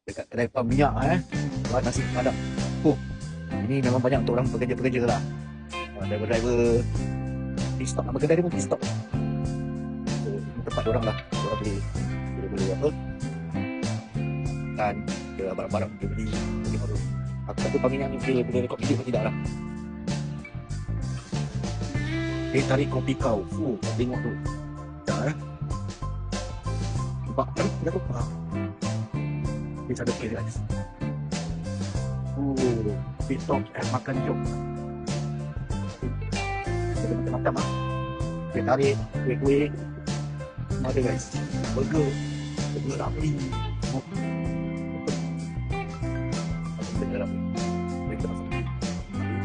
dekat kedai pam minyak buat nasi padang. Oh, ini memang banyak untuk orang pekerja-pekerja lah. Driver-driver pit stop, nama kedai dia pun pit stop. So, ini tempat orang lah. Orang boleh apa? Dan dia barang-barang dia beli baru. Aku tak tahu pam minyak ni boleh rekod video atau tidak lah. Dia tarik kopi kau. Tengok tu. Sekejap nampak kan? Dia tu. Dia ada kiri guys. Pit stop makan jom. Ada macam-macam lah. Dia tarik, kuih-kuih. Semua ada guys. Burger nak beli.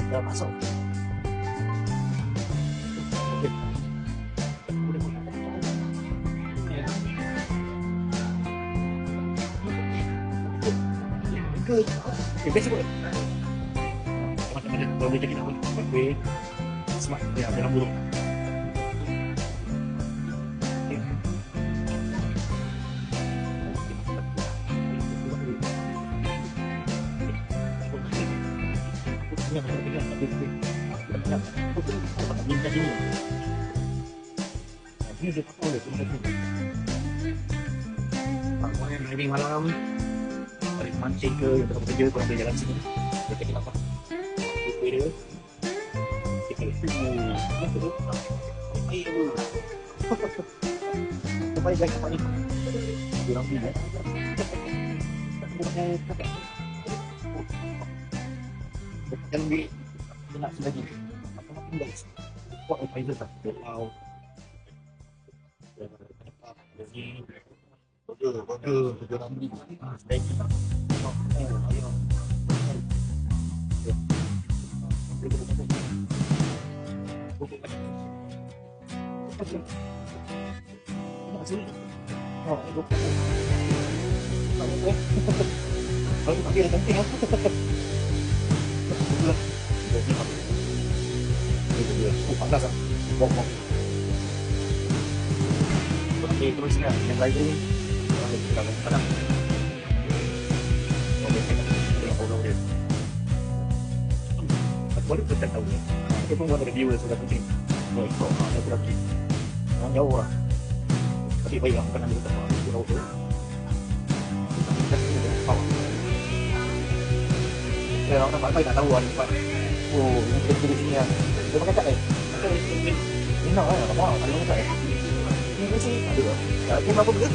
Kita masuk. Best kot. Macam-macam kalau boleh cakap apa kuih smart dia dalam burung. Ini dia tak boleh driving malam, balik mancing ke yang tengah bekerja, korang boleh jalan sini. Dia cakap apa? Kuih dia. Air tu. Sampai guys nampak ni. Diorang beli yang beli dia nak selagi macam-macam guys. Buat advisor tak? Wow. Burger orang beli steak. Ayam. Kalau tak ada penting apa? Panas ah. Bom. Okey, terusnya yang lain ni kita akan padang. Aku baru tak tahu ni. Aku pun buat review sudah penting. Mau ikut ada berapa? Jauh lah. Tapi baiklah kan ada tempat jauh tu. Orang nampak baik tak tahu ada tempat. Ini kita di sini lah. Dia makan kat ni nak lah, apa? Ada orang kat ni. Ini sih ada. Dia berapa benda?